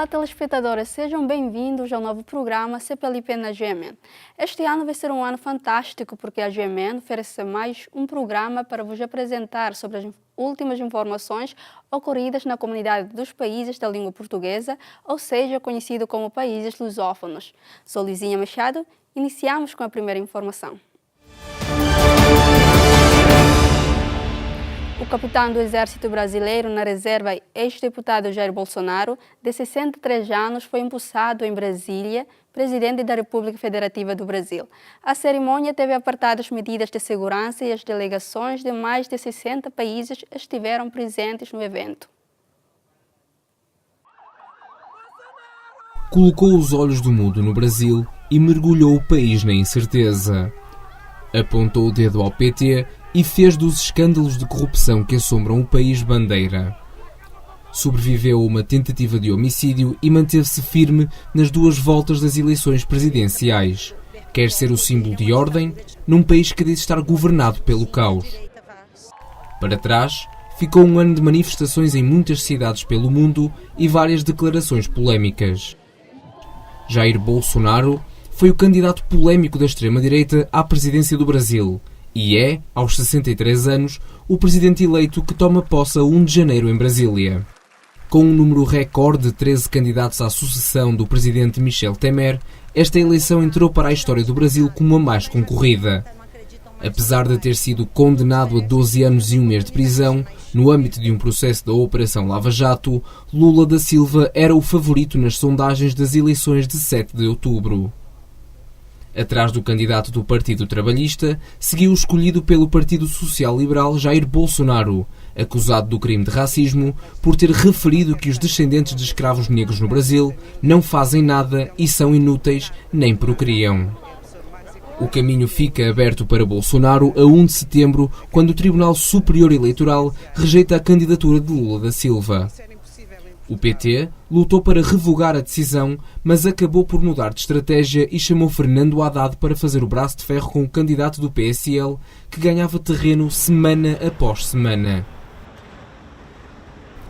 Olá, telespectadores, sejam bem-vindos ao novo programa CPLP na GMN. Este ano vai ser um ano fantástico porque a GMN oferece mais um programa para vos apresentar sobre as últimas informações ocorridas na comunidade dos países da língua portuguesa, ou seja, conhecido como países lusófonos. Sou Lizinha Machado, iniciamos com a primeira informação. O capitão do Exército Brasileiro na reserva, ex-deputado Jair Bolsonaro, de 63 anos, foi empossado em Brasília, presidente da República Federativa do Brasil. A cerimônia teve apertadas medidas de segurança e as delegações de mais de 60 países estiveram presentes no evento. Colocou os olhos do mundo no Brasil e mergulhou o país na incerteza. Apontou o dedo ao PT e fez dos escândalos de corrupção que assombram o país bandeira. Sobreviveu a uma tentativa de homicídio e manteve-se firme nas duas voltas das eleições presidenciais. Quer ser o símbolo de ordem num país que diz estar governado pelo caos. Para trás, ficou um ano de manifestações em muitas cidades pelo mundo e várias declarações polémicas. Jair Bolsonaro foi o candidato polémico da extrema-direita à presidência do Brasil e é, aos 63 anos, o presidente eleito que toma posse a 1 de janeiro em Brasília. Com um número recorde de 13 candidatos à sucessão do presidente Michel Temer, esta eleição entrou para a história do Brasil como a mais concorrida. Apesar de ter sido condenado a 12 anos e 1 mês de prisão, no âmbito de um processo da Operação Lava Jato, Lula da Silva era o favorito nas sondagens das eleições de 7 de outubro. Atrás do candidato do Partido Trabalhista, seguiu o escolhido pelo Partido Social Liberal Jair Bolsonaro, acusado do crime de racismo por ter referido que os descendentes de escravos negros no Brasil não fazem nada e são inúteis nem procriam. O caminho fica aberto para Bolsonaro a 1 de setembro, quando o Tribunal Superior Eleitoral rejeita a candidatura de Lula da Silva. O PT lutou para revogar a decisão, mas acabou por mudar de estratégia e chamou Fernando Haddad para fazer o braço de ferro com o candidato do PSL, que ganhava terreno semana após semana.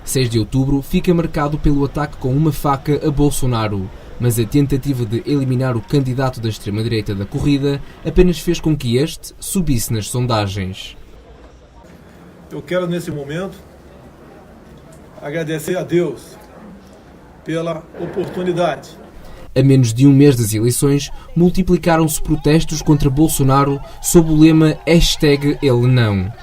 6 de outubro fica marcado pelo ataque com uma faca a Bolsonaro, mas a tentativa de eliminar o candidato da extrema-direita da corrida apenas fez com que este subisse nas sondagens. Eu quero, nesse momento, agradecer a Deus pela oportunidade. A menos de um mês das eleições, multiplicaram-se protestos contra Bolsonaro sob o lema #EleNão.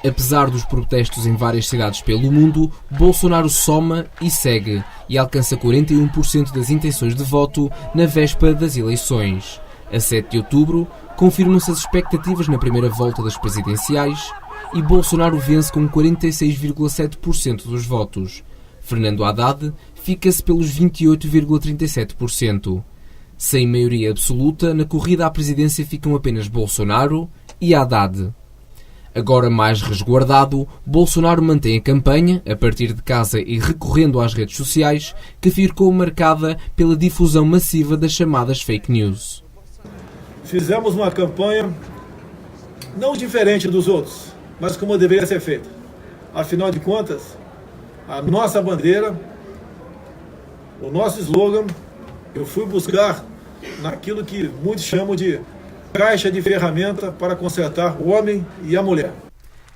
Apesar dos protestos em várias cidades pelo mundo, Bolsonaro soma e segue e alcança 41% das intenções de voto na véspera das eleições. A 7 de outubro, confirmam-se as expectativas na primeira volta das presidenciais e Bolsonaro vence com 46,7% dos votos. Fernando Haddad fica-se pelos 28,37%. Sem maioria absoluta, na corrida à presidência ficam apenas Bolsonaro e Haddad. Agora mais resguardado, Bolsonaro mantém a campanha, a partir de casa e recorrendo às redes sociais, que ficou marcada pela difusão massiva das chamadas fake news. Fizemos uma campanha não diferente dos outros, mas como deveria ser feita. Afinal de contas, a nossa bandeira, o nosso slogan, eu fui buscar naquilo que muitos chamam de caixa de ferramenta para consertar o homem e a mulher.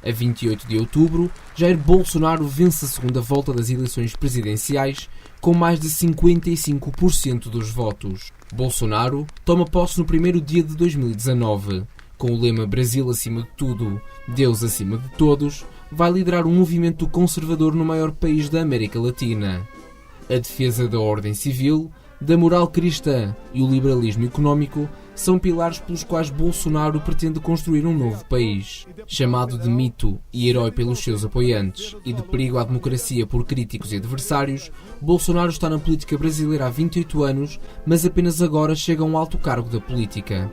A 28 de outubro, Jair Bolsonaro vence a segunda volta das eleições presidenciais com mais de 55% dos votos. Bolsonaro toma posse no primeiro dia de 2019. Com o lema Brasil acima de tudo, Deus acima de todos, vai liderar um movimento conservador no maior país da América Latina. A defesa da ordem civil, da moral cristã e o liberalismo económico são pilares pelos quais Bolsonaro pretende construir um novo país. Chamado de mito e herói pelos seus apoiantes e de perigo à democracia por críticos e adversários, Bolsonaro está na política brasileira há 28 anos, mas apenas agora chega a um alto cargo da política.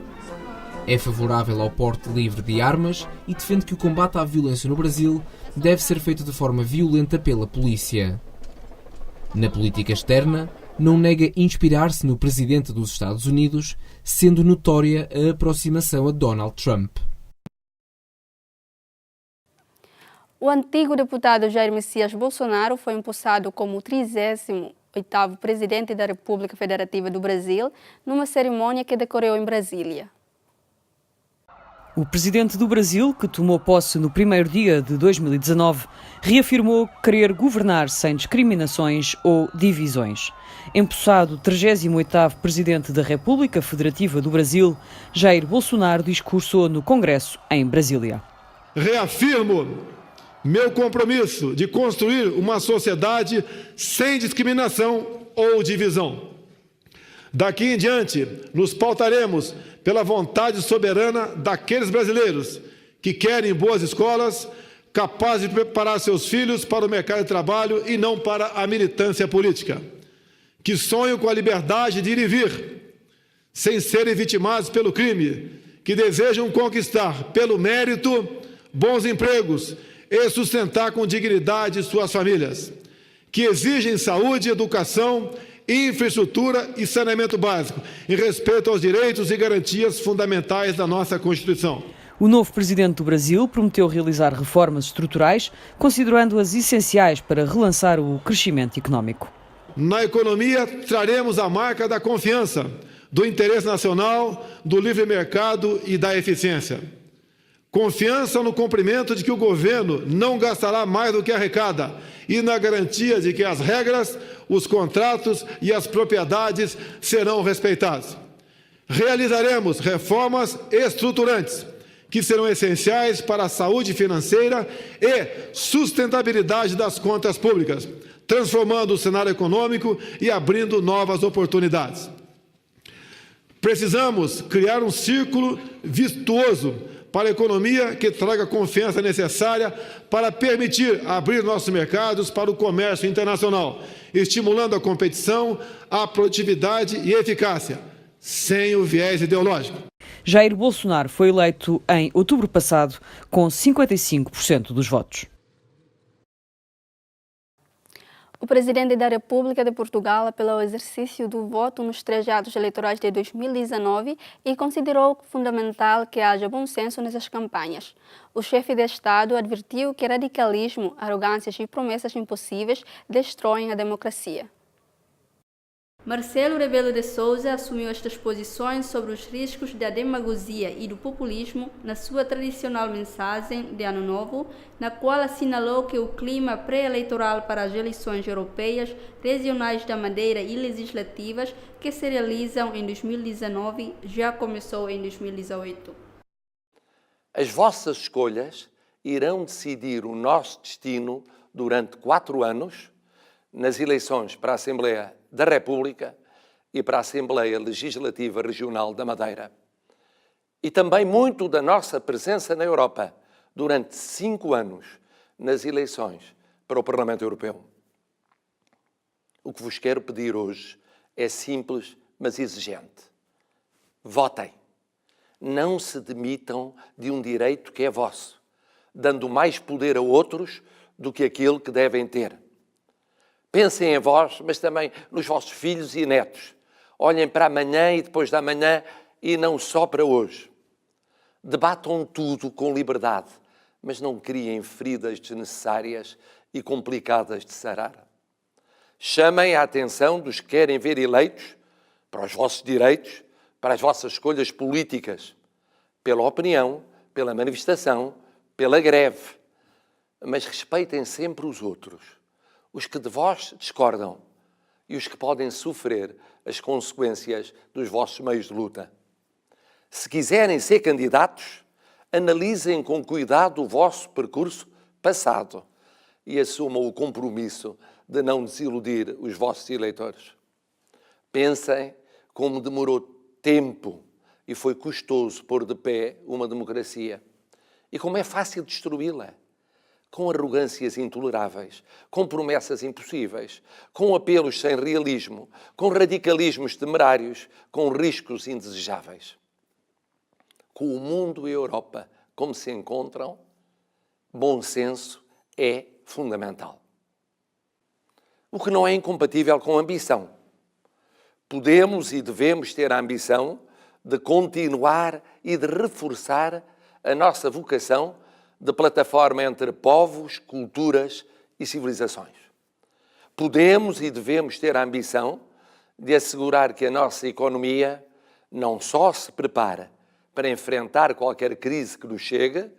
É favorável ao porte livre de armas e defende que o combate à violência no Brasil deve ser feito de forma violenta pela polícia. Na política externa, não nega inspirar-se no presidente dos Estados Unidos, sendo notória a aproximação a Donald Trump. O antigo deputado Jair Messias Bolsonaro foi empossado como o 38º presidente da República Federativa do Brasil numa cerimônia que decorreu em Brasília. O presidente do Brasil, que tomou posse no primeiro dia de 2019, reafirmou querer governar sem discriminações ou divisões. Empossado 38º presidente da República Federativa do Brasil, Jair Bolsonaro discursou no Congresso em Brasília. Reafirmo meu compromisso de construir uma sociedade sem discriminação ou divisão. Daqui em diante, nos pautaremos pela vontade soberana daqueles brasileiros que querem boas escolas, capazes de preparar seus filhos para o mercado de trabalho e não para a militância política, que sonham com a liberdade de ir e vir, sem serem vitimados pelo crime, que desejam conquistar, pelo mérito, bons empregos e sustentar com dignidade suas famílias, que exigem saúde, educação, infraestrutura e saneamento básico, em respeito aos direitos e garantias fundamentais da nossa Constituição. O novo presidente do Brasil prometeu realizar reformas estruturais, considerando-as essenciais para relançar o crescimento económico. Na economia, traremos a marca da confiança, do interesse nacional, do livre mercado e da eficiência. Confiança no cumprimento de que o governo não gastará mais do que arrecada e na garantia de que as regras, os contratos e as propriedades serão respeitados. Realizaremos reformas estruturantes que serão essenciais para a saúde financeira e sustentabilidade das contas públicas, transformando o cenário econômico e abrindo novas oportunidades. Precisamos criar um círculo virtuoso para a economia que traga a confiança necessária para permitir abrir nossos mercados para o comércio internacional, estimulando a competição, a produtividade e eficácia, sem o viés ideológico. Jair Bolsonaro foi eleito em outubro passado com 55% dos votos. O presidente da República de Portugal apelou ao exercício do voto nos 3 atos eleitorais de 2019 e considerou fundamental que haja bom senso nessas campanhas. O chefe de Estado advertiu que radicalismo, arrogâncias e promessas impossíveis destroem a democracia. Marcelo Rebelo de Sousa assumiu estas posições sobre os riscos da demagogia e do populismo na sua tradicional mensagem de Ano Novo, na qual assinalou que o clima pré-eleitoral para as eleições europeias, regionais da Madeira e legislativas que se realizam em 2019 já começou em 2018. As vossas escolhas irão decidir o nosso destino durante 4 anos nas eleições para a Assembleia da República e para a Assembleia Legislativa Regional da Madeira. E também muito da nossa presença na Europa durante 5 anos nas eleições para o Parlamento Europeu. O que vos quero pedir hoje é simples, mas exigente. Votem. Não se demitam de um direito que é vosso, dando mais poder a outros do que aquele que devem ter. Pensem em vós, mas também nos vossos filhos e netos. Olhem para amanhã e depois da manhã e não só para hoje. Debatam tudo com liberdade, mas não criem feridas desnecessárias e complicadas de sarar. Chamem a atenção dos que querem ver eleitos para os vossos direitos, para as vossas escolhas políticas, pela opinião, pela manifestação, pela greve. Mas respeitem sempre os outros, os que de vós discordam e os que podem sofrer as consequências dos vossos meios de luta. Se quiserem ser candidatos, analisem com cuidado o vosso percurso passado e assumam o compromisso de não desiludir os vossos eleitores. Pensem como demorou tempo e foi custoso pôr de pé uma democracia e como é fácil destruí-la. Com arrogâncias intoleráveis, com promessas impossíveis, com apelos sem realismo, com radicalismos temerários, com riscos indesejáveis. Com o mundo e a Europa como se encontram, bom senso é fundamental. O que não é incompatível com ambição. Podemos e devemos ter a ambição de continuar e de reforçar a nossa vocação de plataforma entre povos, culturas e civilizações. Podemos e devemos ter a ambição de assegurar que a nossa economia não só se prepara para enfrentar qualquer crise que nos chegue,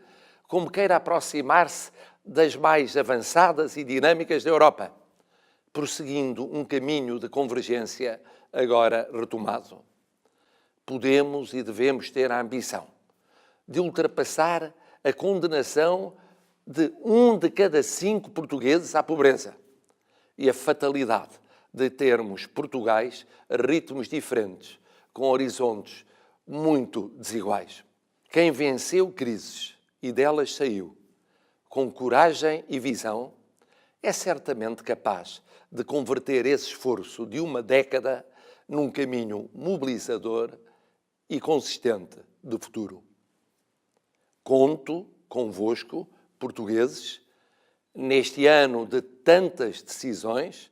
como queira aproximar-se das mais avançadas e dinâmicas da Europa, prosseguindo um caminho de convergência agora retomado. Podemos e devemos ter a ambição de ultrapassar a condenação de 1 de cada 5 portugueses à pobreza e a fatalidade de termos Portugais a ritmos diferentes, com horizontes muito desiguais. Quem venceu crises e delas saiu com coragem e visão é certamente capaz de converter esse esforço de uma década num caminho mobilizador e consistente de futuro. Conto convosco, portugueses, neste ano de tantas decisões.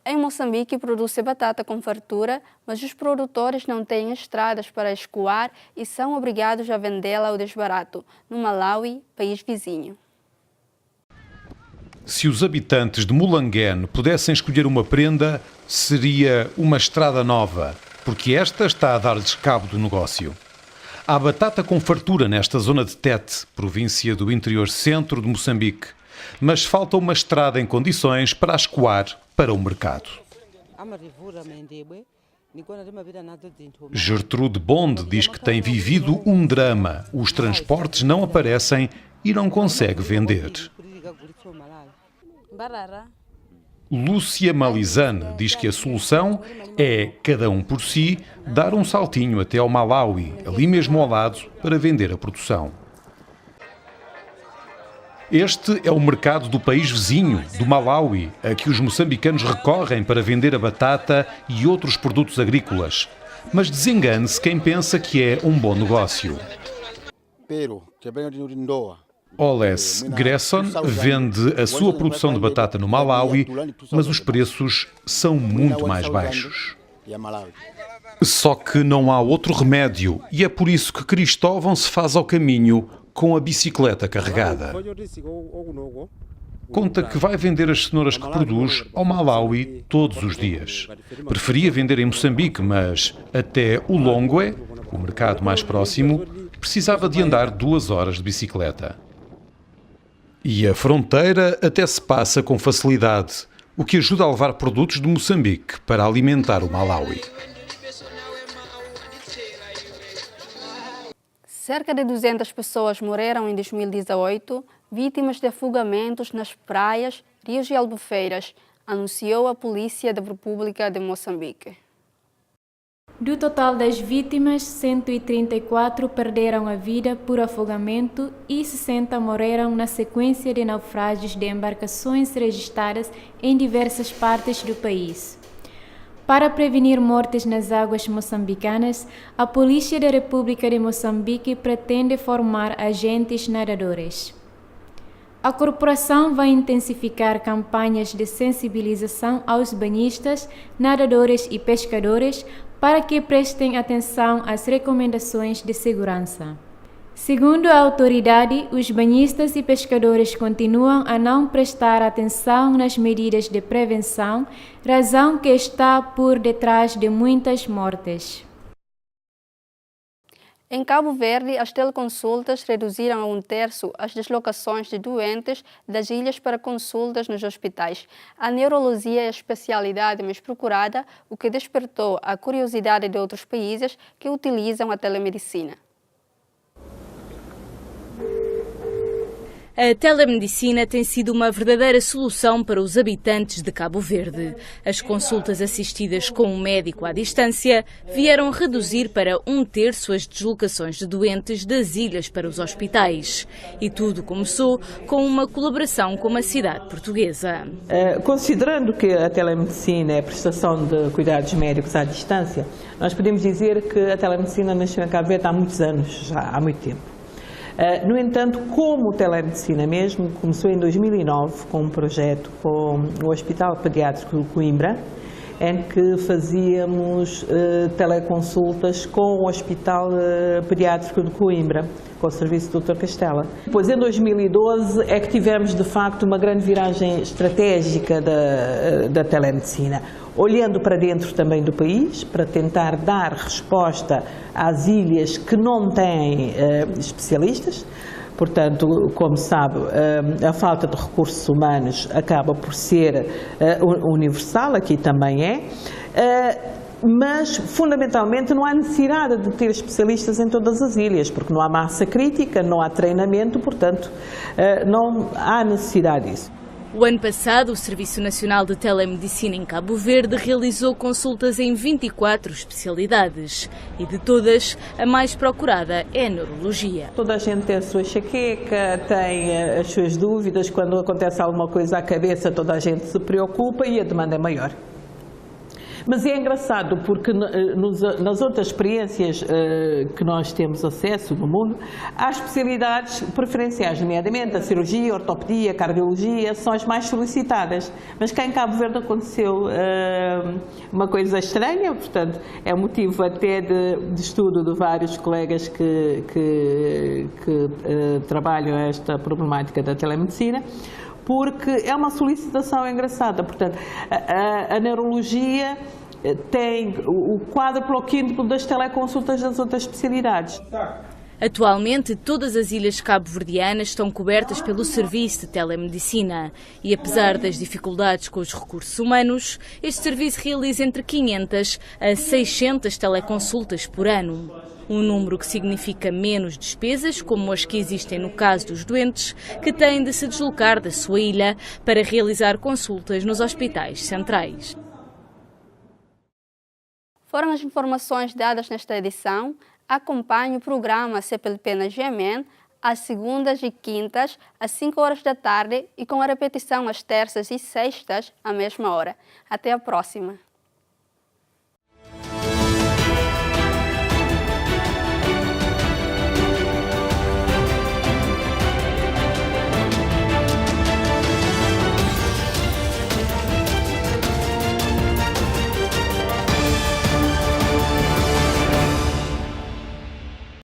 Em Moçambique, produz-se batata com fartura, mas os produtores não têm estradas para escoar e são obrigados a vendê-la ao desbarato, no Malawi, país vizinho. Se os habitantes de Mulangene pudessem escolher uma prenda, seria uma estrada nova, porque esta está a dar-lhes cabo do negócio. Há batata com fartura nesta zona de Tete, província do interior centro de Moçambique, mas falta uma estrada em condições para a escoar para o mercado. Gertrude Bond diz que tem vivido um drama. Os transportes não aparecem e não consegue vender. Lúcia Malizane diz que a solução é, cada um por si, dar um saltinho até ao Malawi, ali mesmo ao lado, para vender a produção. Este é o mercado do país vizinho, do Malawi, a que os moçambicanos recorrem para vender a batata e outros produtos agrícolas. Mas desengane-se quem pensa que é um bom negócio. Oles Gresson vende a sua produção de batata no Malawi, mas os preços são muito mais baixos. Só que não há outro remédio e é por isso que Cristóvão se faz ao caminho com a bicicleta carregada. Conta que vai vender as cenouras que produz ao Malawi todos os dias. Preferia vender em Moçambique, mas até o Longwe, o mercado mais próximo, precisava de andar 2 horas de bicicleta. E a fronteira até se passa com facilidade, o que ajuda a levar produtos de Moçambique para alimentar o Malawi. Cerca de 200 pessoas morreram em 2018, vítimas de afogamentos nas praias, rios e albufeiras, anunciou a Polícia da República de Moçambique. Do total das vítimas, 134 perderam a vida por afogamento e 60 morreram na sequência de naufrágios de embarcações registradas em diversas partes do país. Para prevenir mortes nas águas moçambicanas, a Polícia da República de Moçambique pretende formar agentes nadadores. A corporação vai intensificar campanhas de sensibilização aos banhistas, nadadores e pescadores para que prestem atenção às recomendações de segurança. Segundo a autoridade, os banhistas e pescadores continuam a não prestar atenção nas medidas de prevenção, razão que está por detrás de muitas mortes. Em Cabo Verde, as teleconsultas reduziram a 1/3 as deslocações de doentes das ilhas para consultas nos hospitais. A neurologia é a especialidade mais procurada, o que despertou a curiosidade de outros países que utilizam a telemedicina. A telemedicina tem sido uma verdadeira solução para os habitantes de Cabo Verde. As consultas assistidas com um médico à distância vieram reduzir para 1/3 as deslocações de doentes das ilhas para os hospitais. E tudo começou com uma colaboração com uma cidade portuguesa. Considerando que a telemedicina é a prestação de cuidados médicos à distância, nós podemos dizer que a telemedicina nasceu em Cabo Verde há muitos anos, já há muito tempo. No entanto, como telemedicina mesmo, começou em 2009 com um projeto com o Hospital Pediátrico de Coimbra em que fazíamos teleconsultas com o Hospital Pediátrico de Coimbra, com o serviço do Dr. Castela. Depois, em 2012, é que tivemos, de facto, uma grande viragem estratégica da telemedicina, olhando para dentro também do país, para tentar dar resposta às ilhas que não têm especialistas. Portanto, como sabe, a falta de recursos humanos acaba por ser universal, aqui também é, mas fundamentalmente não há necessidade de ter especialistas em todas as ilhas, porque não há massa crítica, não há treinamento, portanto, não há necessidade disso. O ano passado, o Serviço Nacional de Telemedicina em Cabo Verde realizou consultas em 24 especialidades e de todas, a mais procurada é a neurologia. Toda a gente tem a sua enxaqueca, tem as suas dúvidas, quando acontece alguma coisa à cabeça toda a gente se preocupa e a demanda é maior. Mas é engraçado porque nas outras experiências que nós temos acesso no mundo, há especialidades preferenciais, nomeadamente a cirurgia, a ortopedia, a cardiologia, são as mais solicitadas. Mas cá em Cabo Verde aconteceu uma coisa estranha, portanto, é motivo até de estudo de vários colegas que trabalham esta problemática da telemedicina, porque é uma solicitação engraçada. Portanto, a neurologia tem o quádruplo ou quíntuplo das teleconsultas das outras especialidades. Atualmente, todas as ilhas cabo-verdianas estão cobertas pelo serviço de telemedicina e, apesar das dificuldades com os recursos humanos, este serviço realiza entre 500 a 600 teleconsultas por ano. Um número que significa menos despesas, como as que existem no caso dos doentes, que têm de se deslocar da sua ilha para realizar consultas nos hospitais centrais. Foram as informações dadas nesta edição. Acompanhe o programa CPLP na GMN às segundas e quintas, às 5 horas da tarde e com a repetição às terças e sextas, à mesma hora. Até a próxima!